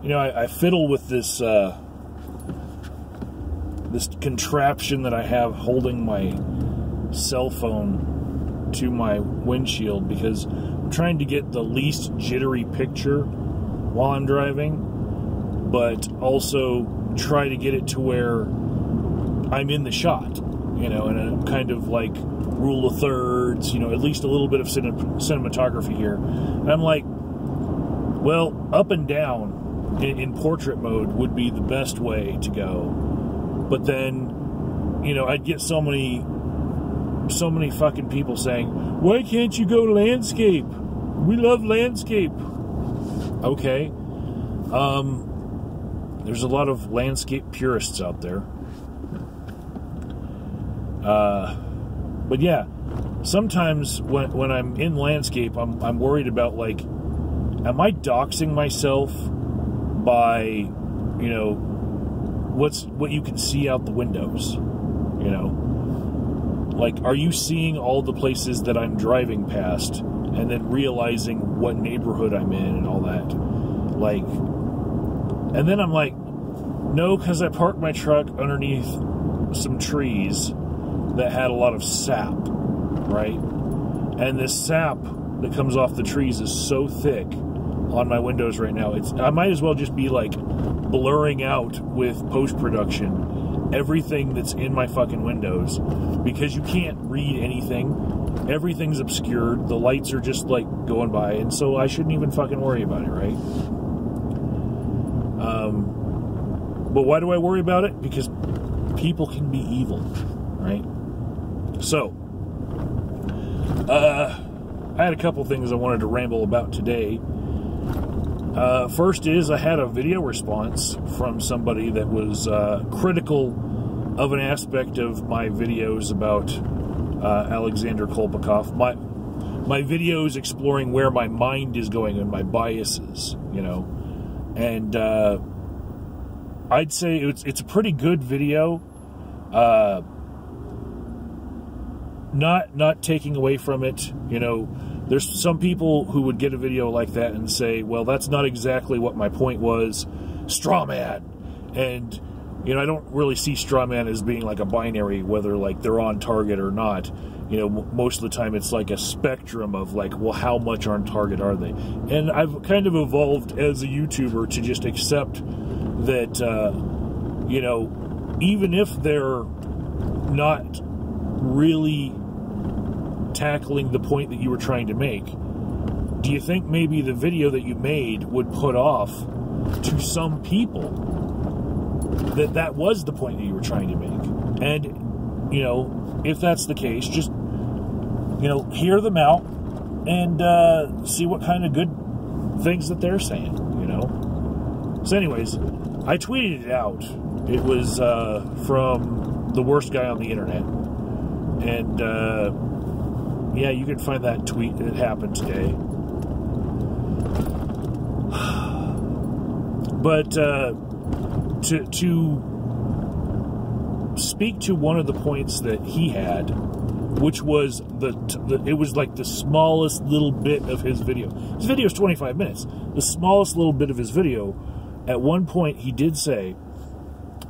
you know, I fiddle with this this contraption that I have holding my cell phone to my windshield because I'm trying to get the least jittery picture while I'm driving, but also try to get it to where I'm in the shot, you know, in a kind of like rule of thirds, you know, at least a little bit of cinematography here. And I'm like, well, up and down in portrait mode would be the best way to go. But then, you know, I'd get so many fucking people saying, why can't you go landscape? We love landscape. Okay. There's a lot of landscape purists out there. But yeah, sometimes when I'm in landscape, I'm worried about, like, am I doxing myself by, you know, what you can see out the windows, you know? Like, are you seeing all the places that I'm driving past and then realizing what neighborhood I'm in and all that? Like, and then I'm like, no, because I parked my truck underneath some trees that had a lot of sap, right? And this sap that comes off the trees is so thick on my windows right now. I might as well just be like blurring out with post-production everything that's in my fucking windows, because you can't read anything. Everything's obscured. The lights are just like going by, and so I shouldn't even fucking worry about it, right? But why do I worry about it? Because people can be evil, right? So, I had a couple things I wanted to ramble about today. First is, I had a video response from somebody that was critical of an aspect of my videos about Alexander Kolpakov. My videos exploring where my mind is going and my biases, you know. And I'd say it's a pretty good video. Not taking away from it, you know. There's some people who would get a video like that and say, well, that's not exactly what my point was. Straw man. And, you know, I don't really see straw man as being like a binary, whether like they're on target or not. You know, most of the time it's like a spectrum of like, well, how much on target are they? And I've kind of evolved as a YouTuber to just accept that, you know, even if they're not really tackling the point that you were trying to make, do you think maybe the video that you made would put off to some people that was the point that you were trying to make? And, you know, if that's the case, just, you know, hear them out and see what kind of good things that they're saying, you know? So anyways, I tweeted it out. It was from the worst guy on the internet. And, yeah, you can find that tweet that happened today. But to speak to one of the points that he had, which was it was like the smallest little bit of his video. His video is 25 minutes. The smallest little bit of his video. At one point, he did say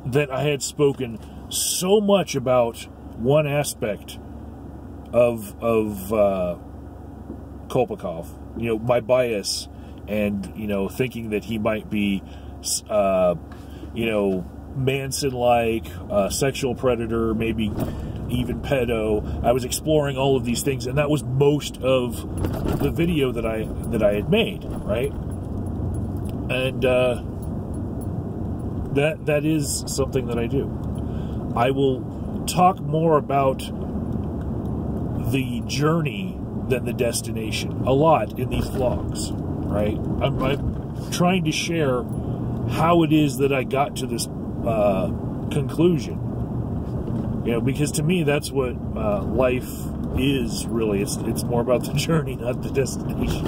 that I had spoken so much about one aspect of Kolpakov, you know, my bias, and, you know, thinking that he might be, you know, Manson-like, sexual predator, maybe even pedo. I was exploring all of these things, and that was most of the video that I had made, right? And that is something that I do. I will talk more about the journey than the destination a lot in these vlogs, right? I'm trying to share how it is that I got to this conclusion, you know, because to me that's what life is really. It's more about the journey, not the destination.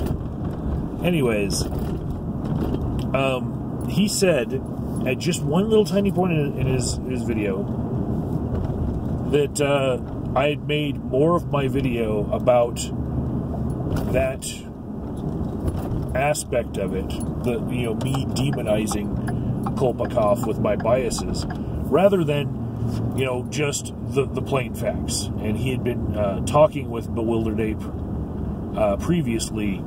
Anyways, he said at just one little tiny point in his video that I had made more of my video about that aspect of it, me demonizing Kolpakov with my biases, rather than just the plain facts. And he had been talking with Bewildered Ape previously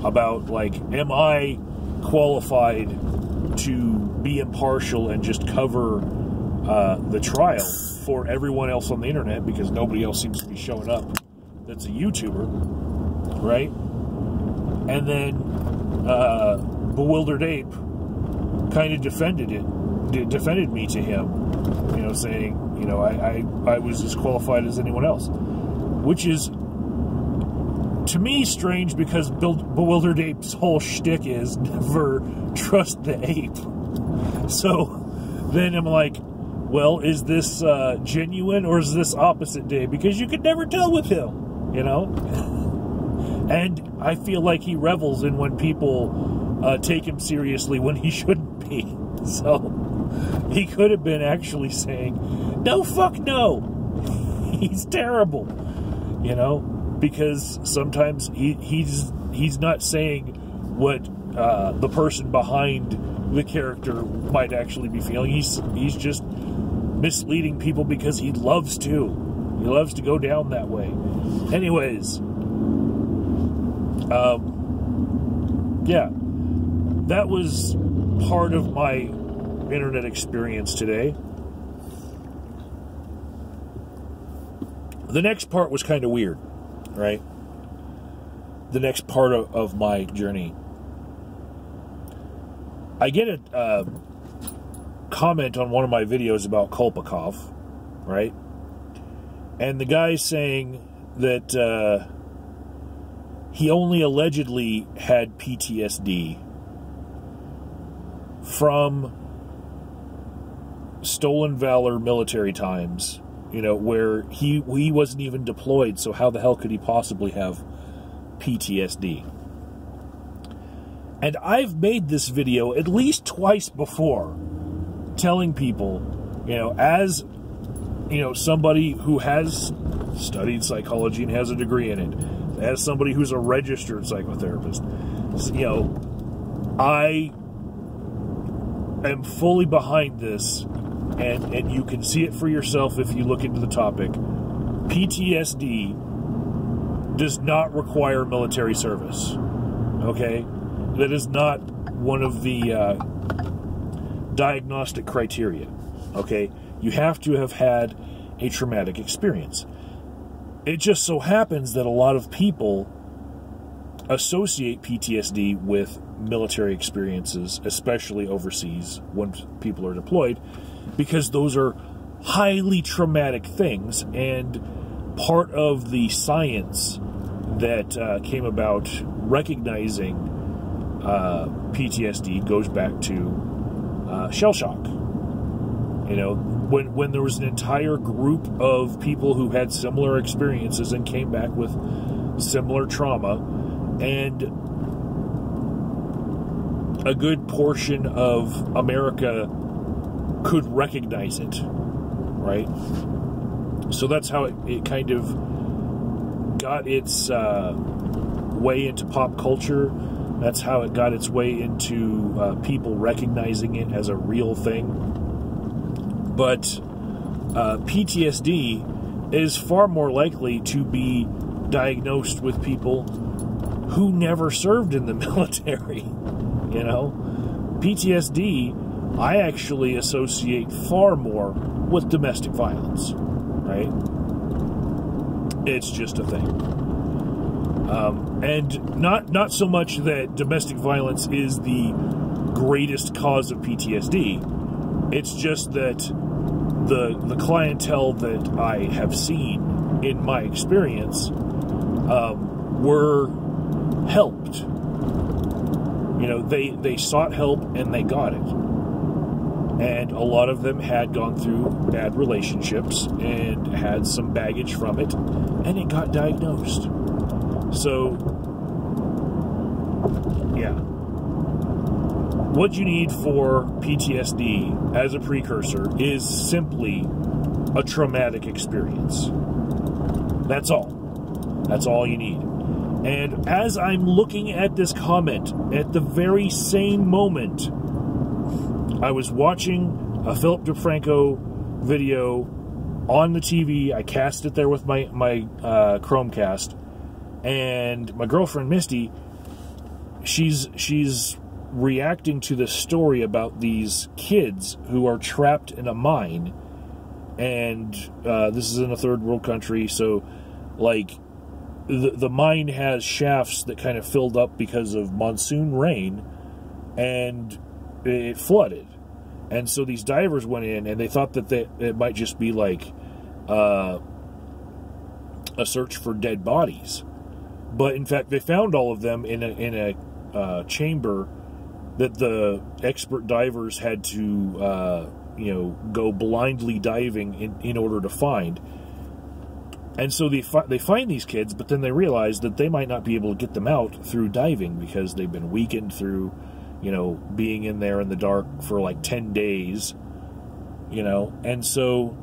about, like, am I qualified to be impartial and just cover the trial for everyone else on the internet, because nobody else seems to be showing up that's a YouTuber, right? And then Bewildered Ape kind of defended me to him, saying, I was as qualified as anyone else, which is, to me, strange, because Bewildered Ape's whole shtick is never trust the ape. So then I'm like, well, is this genuine, or is this opposite day? Because you could never tell with him, And I feel like he revels in when people take him seriously when he shouldn't be. So he could have been actually saying, no, fuck no. He's terrible, because sometimes he's not saying what the person behind the character might actually be feeling. He's just misleading people because he loves to. He loves to go down that way. Anyways, yeah, that was part of my internet experience today. The next part was kind of weird, right? The next part of my journey. I get a comment on one of my videos about Kolpakov, right? And the guy's saying that he only allegedly had PTSD from Stolen Valor military times, where he wasn't even deployed, so how the hell could he possibly have PTSD? And I've made this video at least twice before, telling people, as, somebody who has studied psychology and has a degree in it, as somebody who's a registered psychotherapist, I am fully behind this, and you can see it for yourself if you look into the topic. PTSD does not require military service, okay? That is not one of the diagnostic criteria, okay? You have to have had a traumatic experience. It just so happens that a lot of people associate PTSD with military experiences, especially overseas when people are deployed, because those are highly traumatic things, and part of the science that came about recognizing PTSD goes back to shell shock. When there was an entire group of people who had similar experiences and came back with similar trauma, and a good portion of America could recognize it, right? So that's how it kind of got its way into pop culture. That's how it got its way into people recognizing it as a real thing. But PTSD is far more likely to be diagnosed with people who never served in the military. PTSD, I actually associate far more with domestic violence, right? It's just a thing. And not so much that domestic violence is the greatest cause of PTSD. It's just that the clientele that I have seen in my experience were helped. They sought help and they got it. And a lot of them had gone through bad relationships and had some baggage from it, and it got diagnosed. So, yeah. What you need for PTSD as a precursor is simply a traumatic experience. That's all. That's all you need. And as I'm looking at this comment, at the very same moment, I was watching a Philip DeFranco video on the TV. I cast it there with my Chromecast, and my girlfriend Misty, she's reacting to this story about these kids who are trapped in a mine, and this is in a third world country, so like the mine has shafts that kind of filled up because of monsoon rain, and it flooded. And so these divers went in, and they thought that it might just be like a search for dead bodies. But in fact, they found all of them in a chamber that the expert divers had to go blindly diving in order to find. And so they find these kids, but then they realize that they might not be able to get them out through diving because they've been weakened through, being in there in the dark for like 10 days, and so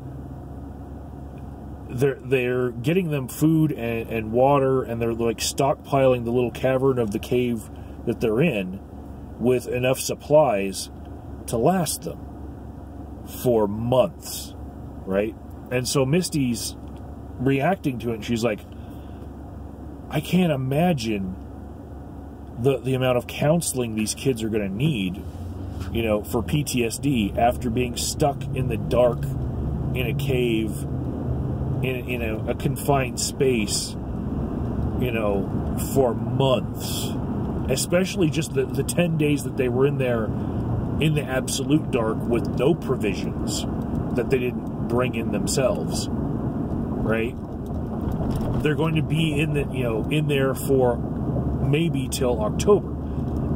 they're getting them food and water, and they're like stockpiling the little cavern of the cave that they're in with enough supplies to last them for months, right? And so Misty's reacting to it, and she's like, I can't imagine the amount of counseling these kids are going to need, for PTSD after being stuck in the dark in a cave in a confined space, for months, especially just the 10 days that they were in there in the absolute dark with no provisions that they didn't bring in themselves, right? They're going to be in there for maybe till October.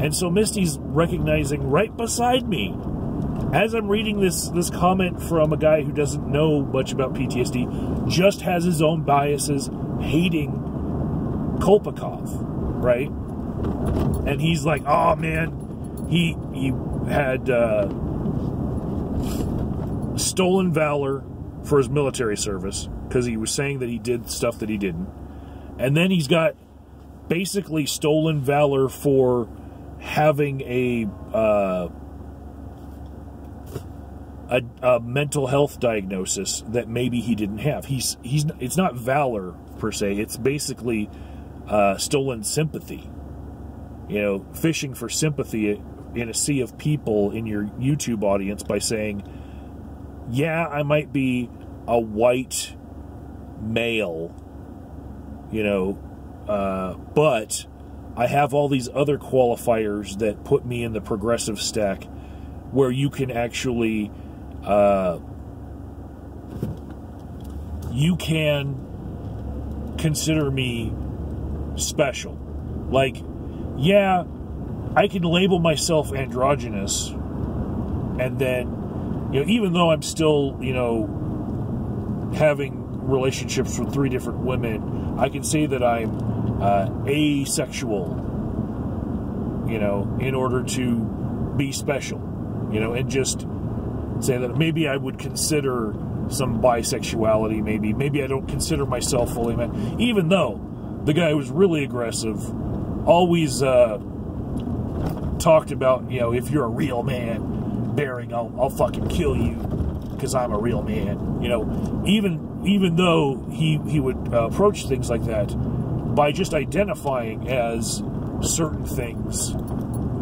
And so Misty's recognizing right beside me, as I'm reading this comment from a guy who doesn't know much about PTSD, just has his own biases, hating Kolpakov, right? And he's like, oh man, he had stolen valor for his military service because he was saying that he did stuff that he didn't. And then he's got basically stolen valor for having a mental health diagnosis that maybe he didn't have. It's not valor per se. It's basically stolen sympathy. Fishing for sympathy in a sea of people in your YouTube audience by saying, yeah, I might be a white male, but I have all these other qualifiers that put me in the progressive stack where you can actually, you can consider me special. Like, yeah, I can label myself androgynous, and then, even though I'm still, having relationships with 3 different women, I can say that I'm asexual, in order to be special, and just say that maybe I would consider some bisexuality, maybe I don't consider myself fully man, even though the guy was really aggressive, always talked about, if you're a real man, Bering, I'll fucking kill you because I'm a real man. Even though he would approach things like that by just identifying as certain things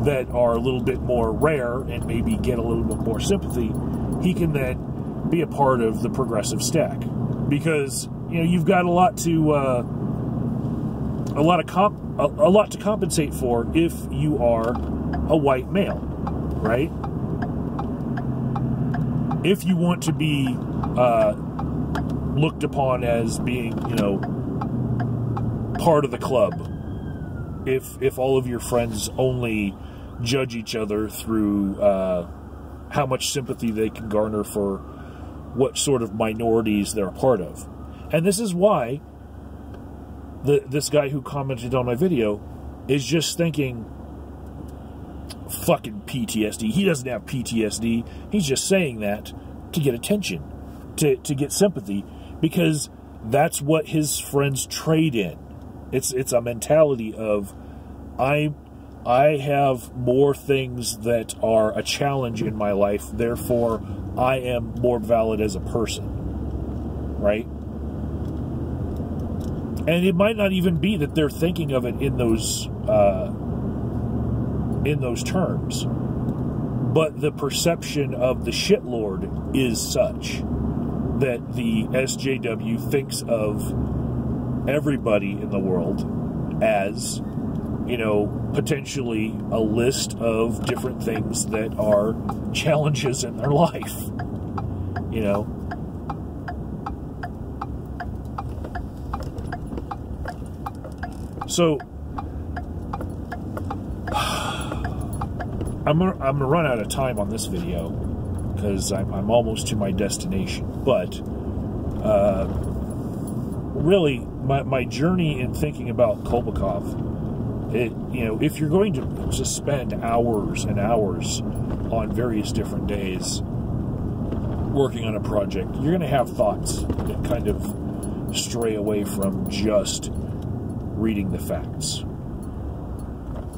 that are a little bit more rare and maybe get a little bit more sympathy, he can then be a part of the progressive stack, because you've got a lot to compensate for if you are a white male, right? If you want to be looked upon as being, part of the club, if all of your friends only judge each other through how much sympathy they can garner for what sort of minorities they're a part of. And this is why this guy who commented on my video is just thinking, fucking PTSD. He doesn't have PTSD. He's just saying that to get attention, to get sympathy, because that's what his friends trade in. It's a mentality of I have more things that are a challenge in my life, therefore I am more valid as a person, right? And it might not even be that they're thinking of it in those terms, but the perception of the shitlord is such that the SJW thinks of everybody in the world as, you know, potentially a list of different things that are challenges in their life, you know. So I'm gonna run out of time on this video because I'm almost to my destination. But really, my journey in thinking about Kolbakov, you know, if you're going to just spend hours and hours on various different days working on a project, you're going to have thoughts that kind of stray away from just reading the facts,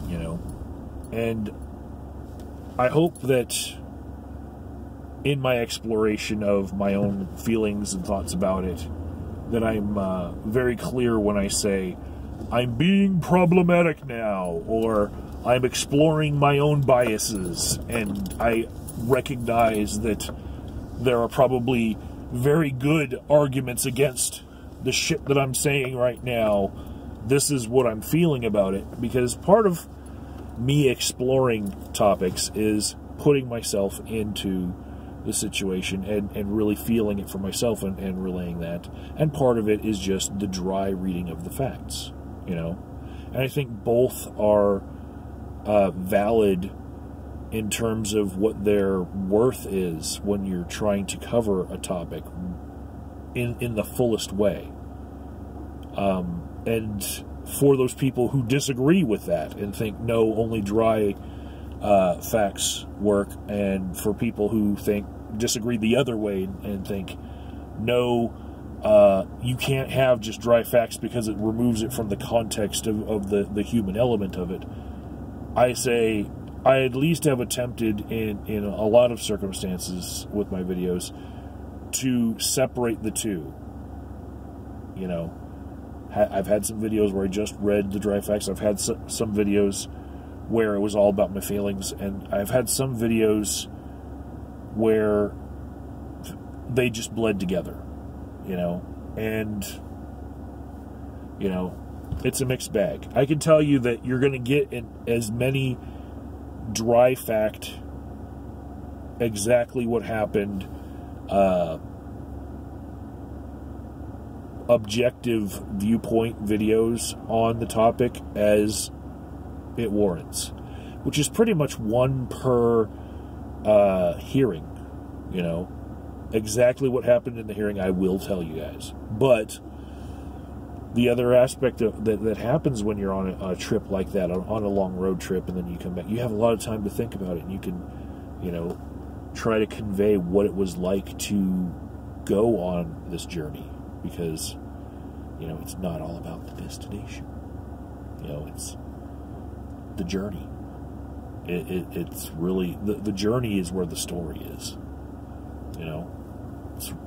you know. And I hope that in my exploration of my own feelings and thoughts about it, that I'm very clear when I say I'm being problematic now, or I'm exploring my own biases, and I recognize that there are probably very good arguments against the shit that I'm saying right now. This is what I'm feeling about it, because part of me exploring topics is putting myself into the situation and really feeling it for myself and relaying that. And part of it is just the dry reading of the facts, you know. And I think both are valid in terms of what their worth is when you're trying to cover a topic in the fullest way. And for those people who disagree with that and think, no, only dry facts work, and for people who disagree the other way and think, no, you can't have just dry facts because it removes it from the context of the human element of it, I say I at least have attempted in a lot of circumstances with my videos to separate the two, you know. I've had some videos where I just read the dry facts. I've had some videos where it was all about my feelings, and I've had some videos where they just bled together, you know. And, you know, it's a mixed bag. I can tell you that you're going to get as many dry fact, exactly what happened, objective viewpoint videos on the topic as it warrants, which is pretty much one per hearing, you know. Exactly what happened in the hearing I will tell you guys, but the other aspect of that happens when you're on a trip like that, on a long road trip, and then you come back, you have a lot of time to think about it, and you can, you know, try to convey what it was like to go on this journey, because, you know, it's not all about the destination. You know, it's the journey. It's really, the journey is where the story is. You know,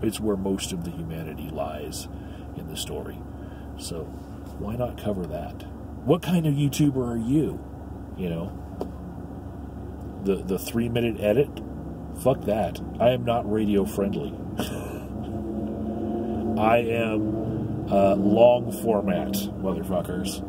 it's where most of the humanity lies in the story. So why not cover that? What kind of YouTuber are you? You know, the 3-minute edit? Fuck that. I am not radio friendly. I am long format, motherfuckers.